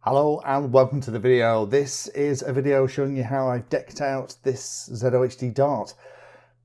Hello and welcome to the video. This is a video showing you how I've decked out this ZOHD dart.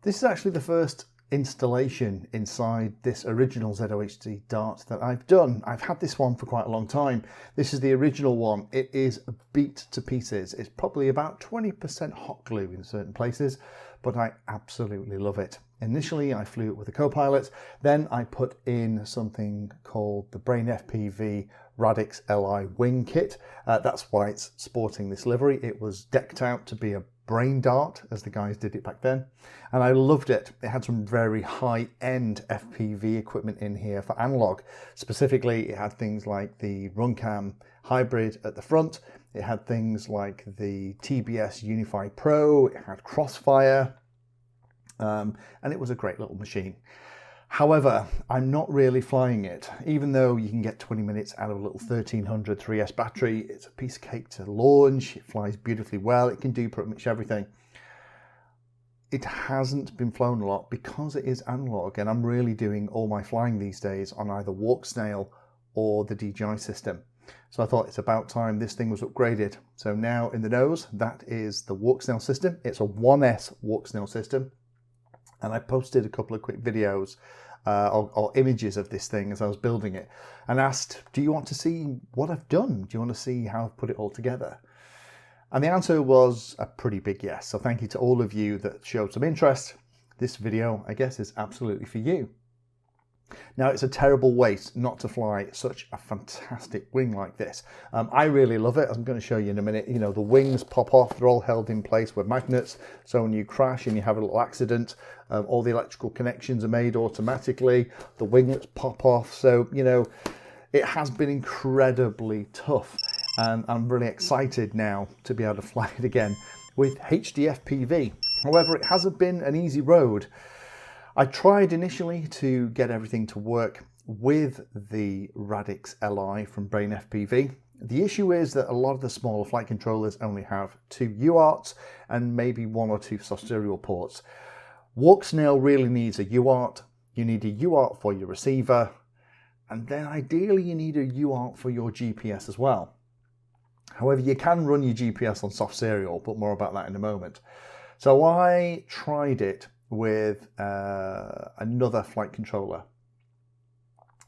This is actually the first installation inside this original ZOHD dart that I've done. I've had this one for quite a long time. This is the original one. It is beat to pieces. It's probably about 20% hot glue in certain places, but I absolutely love it. Initially, I flew it with a co-pilot. Then I put in something called the Brain FPV Radix Li wing kit. That's why it's sporting this livery. It was decked out to be a brain dart, as the guys did it back then, and I loved it. It had some very high-end FPV equipment in here for Analogue. Specifically, it had things like the Runcam hybrid at the front. It had things like the TBS Unify Pro. It had Crossfire. And it was a great little machine. However, I'm not really flying it. Even though you can get 20 minutes out of a little 1300 3S battery, it's a piece of cake to launch. It flies beautifully well. It can do pretty much everything. It hasn't been flown a lot because it is analog, and I'm really doing all my flying these days on either Walksnail or the DJI system. So I thought it's about time this thing was upgraded. So now in the nose, that is the Walksnail system. It's a 1S Walksnail system. And I posted a couple of quick videos or images of this thing as I was building it and asked, do you want to see what I've done? Do you want to see how I've put it all together? And the answer was a pretty big yes. So thank you to all of you that showed some interest. This video, I guess, is absolutely for you. Now, it's a terrible waste not to fly such a fantastic wing like this. I really love it. I'm going to show you in a minute. You know, the wings pop off. They're all held in place with magnets. So when you crash and you have a little accident, all the electrical connections are made automatically. The winglets pop off. So, you know, it has been incredibly tough. And I'm really excited now to be able to fly it again with HDFPV. However, it hasn't been an easy road. I tried initially to get everything to work with the Radix Li from Brain FPV. The issue is that a lot of the smaller flight controllers only have 2 UARTs and maybe 1 or 2 soft serial ports. Walksnail really needs a UART. You need a UART for your receiver, and then ideally you need a UART for your GPS as well. However, you can run your GPS on soft serial, but more about that in a moment. So I tried it with another flight controller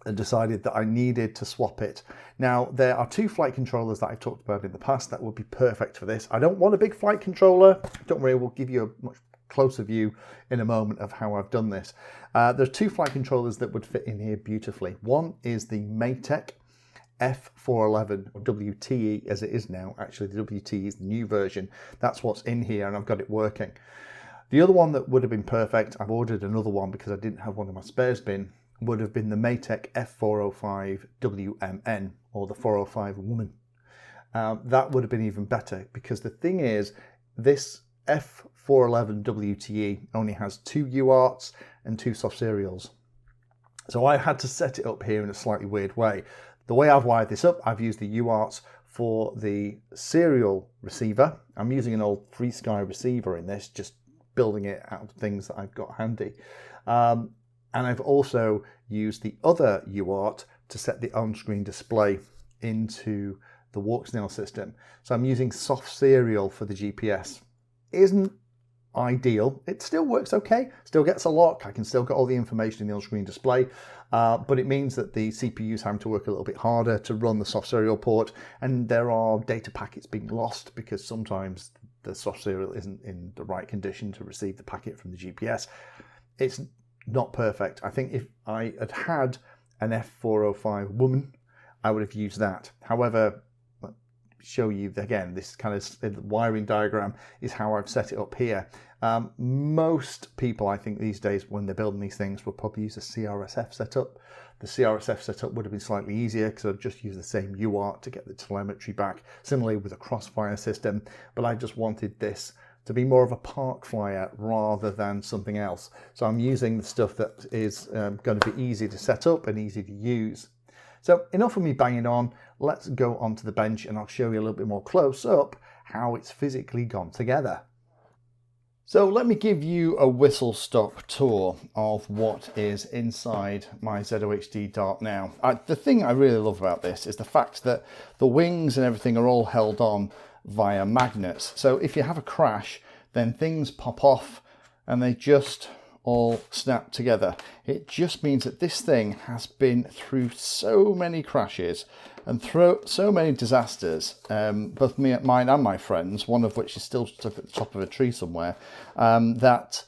and decided that I needed to swap it. Now, there are 2 flight controllers that I've talked about in the past that would be perfect for this. I don't want a big flight controller. Don't worry, we'll give you a much closer view in a moment of how I've done this. There's 2 flight controllers that would fit in here beautifully. One is the Maytech F411 WTE, as it is now. Actually, the WTE is the new version. That's what's in here, and I've got it working. The other one that would have been perfect, I've ordered another one because I didn't have one in my spares bin, would have been the Maytech F405 WMN, or the 405 Woman. That would have been even better, because the thing is, this F411 WTE only has 2 UARTs and 2 soft serials. So I had to set it up here in a slightly weird way. The way I've wired this up, I've used the UARTs for the serial receiver. I'm using an old FreeSky receiver in this, just building it out of things that I've got handy. And I've also used the other UART to set the on-screen display into the Walksnail system. So I'm using soft serial for the GPS. Isn't ideal. It still works okay, still gets a lock. I can still get all the information in the on-screen display, but it means that the CPU's having to work a little bit harder to run the soft serial port, and there are data packets being lost because sometimes the soft serial isn't in the right condition to receive the packet from the GPS. It's not perfect. I think if I had had an F405 Woman, I would have used that. However, I'll show you again, this kind of wiring diagram is how I've set it up here. Most people, I think these days, when they're building these things, will probably use a CRSF setup. The CRSF setup would have been slightly easier because I'd just use the same UART to get the telemetry back, similarly with a Crossfire system, but I just wanted this to be more of a park flyer rather than something else. So I'm using the stuff that is going to be easy to set up and easy to use. So enough of me banging on, let's go onto the bench and I'll show you a little bit more close up how it's physically gone together. So let me give you a whistle-stop tour of what is inside my ZOHD Dart now. The thing I really love about this is the fact that the wings and everything are all held on via magnets. So if you have a crash, then things pop off and they just all snap together. It just means that this thing has been through so many crashes and through so many disasters, both mine and my friends, one of which is still stuck at the top of a tree somewhere, that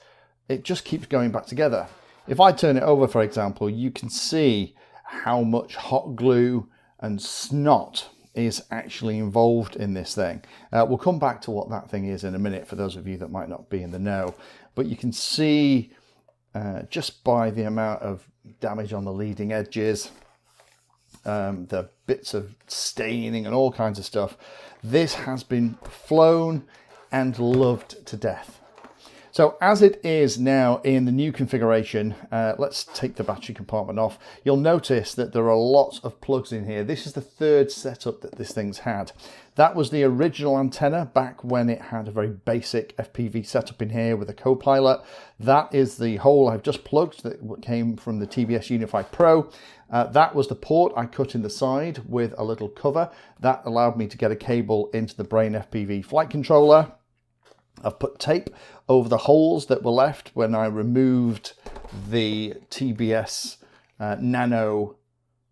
it just keeps going back together. If I turn it over, for example, you can see how much hot glue and snot is actually involved in this thing. We'll come back to what that thing is in a minute for those of you that might not be in the know, but you can see just by the amount of damage on the leading edges, the bits of staining and all kinds of stuff, this has been flown and loved to death. So as it is now in the new configuration, let's take the battery compartment off. You'll notice that there are lots of plugs in here. This is the third setup that this thing's had. That was the original antenna back when it had a very basic FPV setup in here with a co-pilot. That is the hole I've just plugged that came from the TBS Unify Pro. That was the port I cut in the side with a little cover. That allowed me to get a cable into the Brain FPV flight controller. I've put tape over the holes that were left when I removed the TBS Nano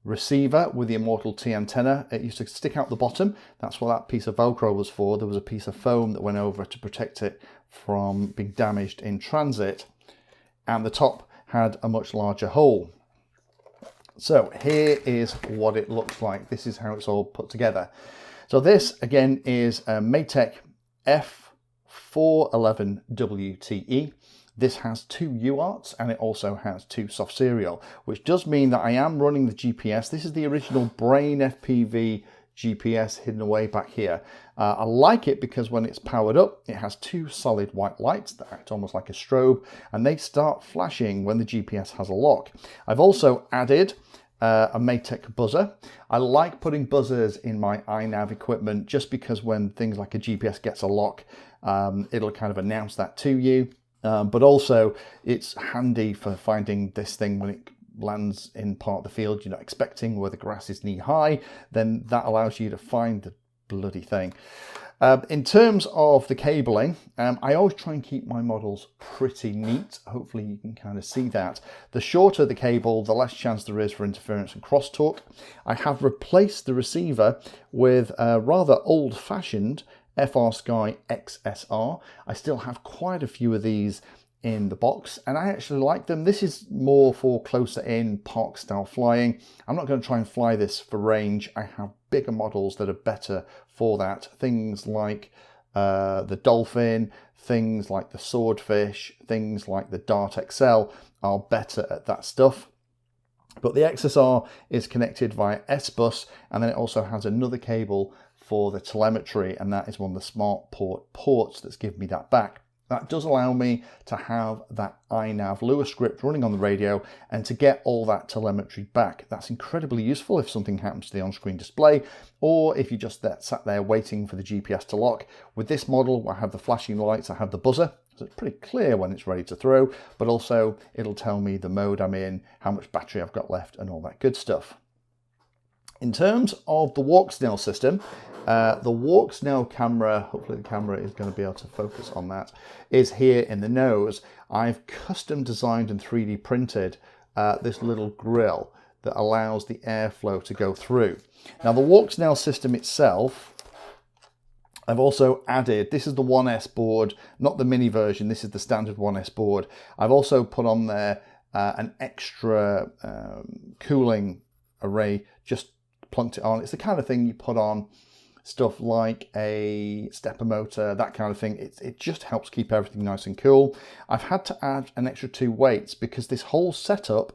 receiver with the Immortal T antenna. It used to stick out the bottom. That's what that piece of Velcro was for. There was a piece of foam that went over to protect it from being damaged in transit. And the top had a much larger hole. So here is what it looks like. This is how it's all put together. So this again is a Maytech F411WTE. This has 2 UARTs and it also has 2 soft serial, which does mean that I am running the GPS. This is the original Brain FPV GPS hidden away back here. I like it because when it's powered up, it has 2 solid white lights that act almost like a strobe, and they start flashing when the GPS has a lock. I've also added a Maytech buzzer. I like putting buzzers in my iNav equipment just because when things like a GPS gets a lock, it'll kind of announce that to you. But also it's handy for finding this thing when it lands in part of the field you're not expecting, where the grass is knee high, then that allows you to find the bloody thing. In terms of the cabling, I always try and keep my models pretty neat. Hopefully you can kind of see that. The shorter the cable, the less chance there is for interference and crosstalk. I have replaced the receiver with a rather old-fashioned FrSky XSR. I still have quite a few of these in the box and I actually like them. This is more for closer in park style flying. I'm not going to try and fly this for range. I have bigger models that are better for that. Things like the Dolphin, things like the Swordfish, things like the Dart XL are better at that stuff. But the XSR is connected via S-Bus, and then it also has another cable for the telemetry, and that is one of the smart ports that's given me that back. That does allow me to have that iNav Lua script running on the radio and to get all that telemetry back. That's incredibly useful if something happens to the on-screen display, or if you just sat there waiting for the GPS to lock. With this model, I have the flashing lights, I have the buzzer, so it's pretty clear when it's ready to throw, but also it'll tell me the mode I'm in, how much battery I've got left, and all that good stuff. In terms of the Walksnail system, the Walksnail camera, hopefully the camera is going to be able to focus on that, is here in the nose. I've custom designed and 3D printed this little grill that allows the airflow to go through. Now the Walksnail system itself, I've also added, this is the 1S board, not the mini version, this is the standard 1S board. I've also put on there an extra cooling array, just plunked it on. It's the kind of thing you put on stuff like a stepper motor, that kind of thing. It just helps keep everything nice and cool. I've had to add an extra 2 weights because this whole setup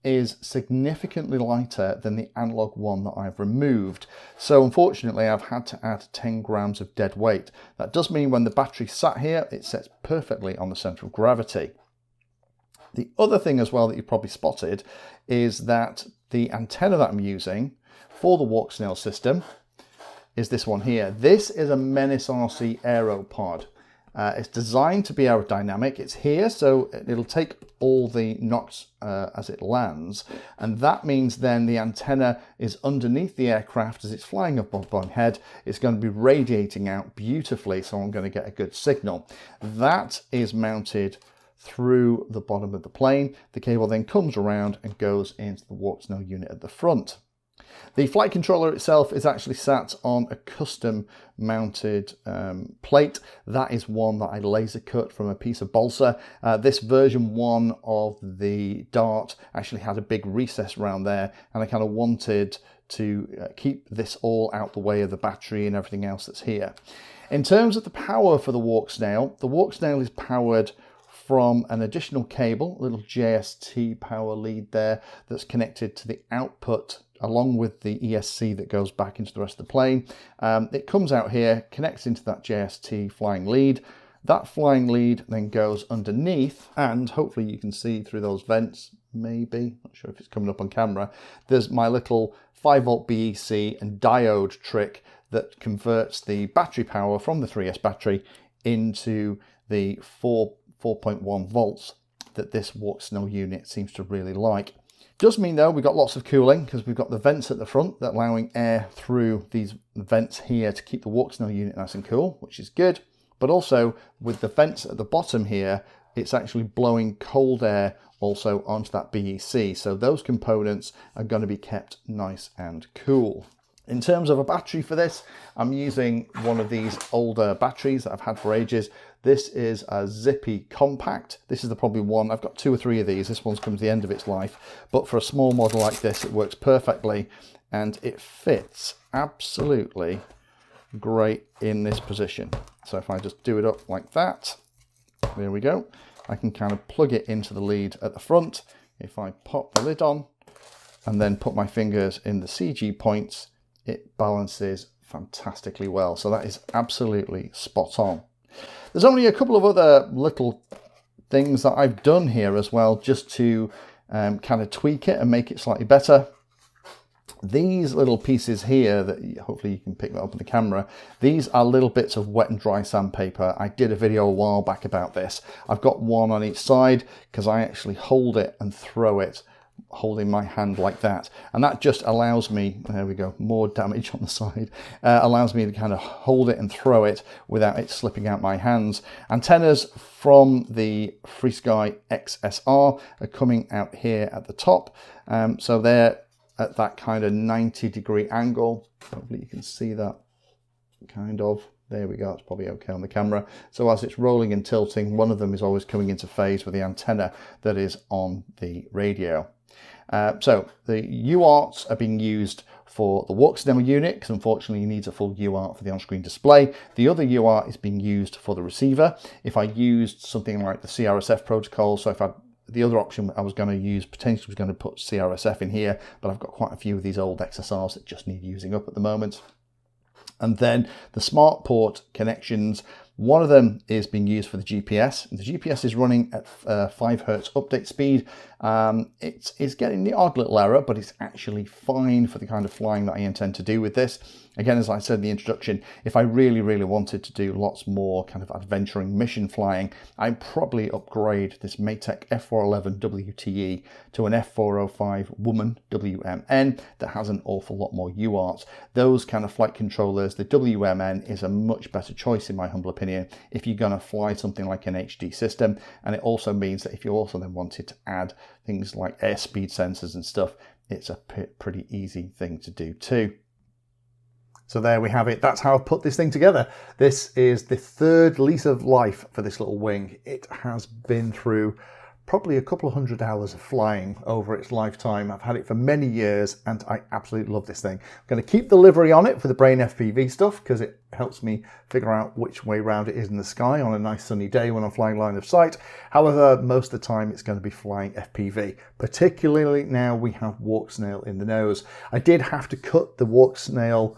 is significantly lighter than the Analogue one that I've removed. So unfortunately, I've had to add 10 grams of dead weight. That does mean when the battery sat here, it sets perfectly on the center of gravity. The other thing as well that you've probably spotted is that the antenna that I'm using for the Walksnail system is this one here. This is a Menace RC Aero pod. It's designed to be aerodynamic. It's here, so it'll take all the knocks as it lands, and that means then the antenna is underneath the aircraft as it's flying up on Boeing head. It's going to be radiating out beautifully, so I'm going to get a good signal. That is mounted through the bottom of the plane. The cable then comes around and goes into the Walksnail unit at the front. The flight controller itself is actually sat on a custom mounted plate. That is one that I laser cut from a piece of balsa. This version 1 of the Dart actually had a big recess around there, and I kind of wanted to keep this all out the way of the battery and everything else that's here. In terms of the power for the Walksnail is powered from an additional cable, a little JST power lead there that's connected to the output along with the ESC that goes back into the rest of the plane. It comes out here, connects into that JST flying lead. That flying lead then goes underneath, and hopefully you can see through those vents, maybe, not sure if it's coming up on camera, there's my little 5-volt BEC and diode trick that converts the battery power from the 3S battery into the 4.1 volts that this Walksnail unit seems to really like. Does mean though we've got lots of cooling because we've got the vents at the front that allowing air through these vents here to keep the Walksnail unit nice and cool, which is good. But also with the vents at the bottom here, it's actually blowing cold air also onto that BEC. So those components are going to be kept nice and cool. In terms of a battery for this, I'm using one of these older batteries that I've had for ages. This is a Zippy Compact. This is the probably one, I've got 2 or 3 of these. This one's come to the end of its life, but for a small model like this, it works perfectly and it fits absolutely great in this position. So if I just do it up like that, there we go. I can kind of plug it into the lead at the front. If I pop the lid on and then put my fingers in the CG points, it balances fantastically well. So that is absolutely spot on. There's only a couple of other little things that I've done here as well, just to kind of tweak it and make it slightly better. These little pieces here that hopefully you can pick that up on the camera, these are little bits of wet and dry sandpaper. I did a video a while back about this. I've got one on each side because I actually hold it and throw it holding my hand like that, and that just allows me, there we go, more damage on the side, allows me to kind of hold it and throw it without it slipping out my hands. Antennas from the FreeSky XSR are coming out here at the top, so they're at that kind of 90-degree angle. Hopefully you can see that kind of. There we go, it's probably okay on the camera. So as it's rolling and tilting, one of them is always coming into phase with the antenna that is on the radio. So the UARTs are being used for the Walksnail unit because unfortunately it needs a full UART for the on-screen display. The other UART is being used for the receiver. If I used something like the CRSF protocol, so if the other option I was going to use potentially was going to put CRSF in here, but I've got quite a few of these old XSRs that just need using up at the moment. And then the smart port connections, one of them is being used for the GPS. The GPS is running at 5 Hertz update speed. It's getting the odd little error, but it's actually fine for the kind of flying that I intend to do with this. Again, as I said in the introduction, if I really, really wanted to do lots more kind of adventuring mission flying, I'd probably upgrade this Maytech F411 WTE to an F405 Woman WMN that has an awful lot more UARTs. Those kind of flight controllers, the WMN is a much better choice in my humble opinion if you're going to fly something like an HD system. And it also means that if you also then wanted to add things like airspeed sensors and stuff, it's a pretty easy thing to do too. So there we have it. That's how I've put this thing together. This is the 3rd lease of life for this little wing. It has been through probably a couple of 100 hours of flying over its lifetime. I've had it for many years and I absolutely love this thing. I'm going to keep the livery on it for the Brain FPV stuff because it helps me figure out which way round it is in the sky on a nice sunny day when I'm flying line of sight. However, most of the time it's going to be flying FPV, particularly now we have Walksnail in the nose. I did have to cut the Walksnail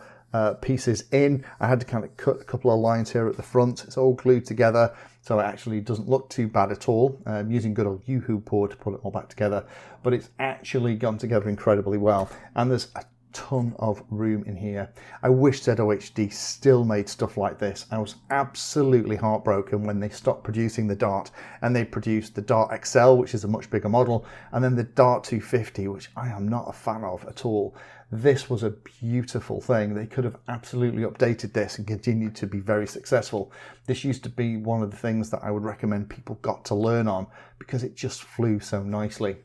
pieces in. I had to kind of cut a couple of lines here at the front. It's all glued together, so it actually doesn't look too bad at all. I'm using good old Yoo-hoo pour to put it all back together, but it's actually gone together incredibly well. And there's a ton of room in here. I wish ZOHD still made stuff like this. I was absolutely heartbroken when they stopped producing the Dart and they produced the Dart XL, which is a much bigger model, and then the Dart 250, which I am not a fan of at all. This was a beautiful thing. They could have absolutely updated this and continued to be very successful. This used to be one of the things that I would recommend people got to learn on because it just flew so nicely.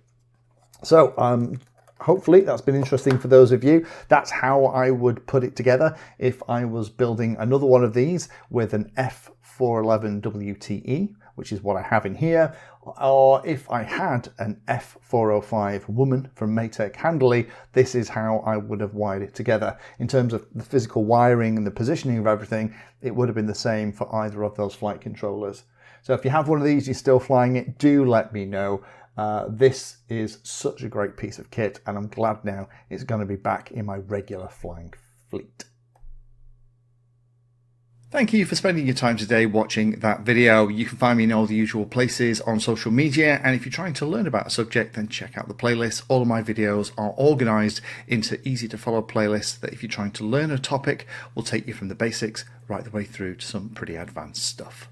So hopefully that's been interesting for those of you. That's how I would put it together if I was building another one of these with an F411 WTE, which is what I have in here, or if I had an F405 Woman from Maytag Handley, this is how I would have wired it together. In terms of the physical wiring and the positioning of everything, it would have been the same for either of those flight controllers. So if you have one of these, you're still flying it, do let me know. This is such a great piece of kit, and I'm glad now it's going to be back in my regular flying fleet. Thank you for spending your time today watching that video. You can find me in all the usual places on social media, and if you're trying to learn about a subject, then check out the playlist. All of my videos are organized into easy to follow playlists that if you're trying to learn a topic will take you from the basics right the way through to some pretty advanced stuff.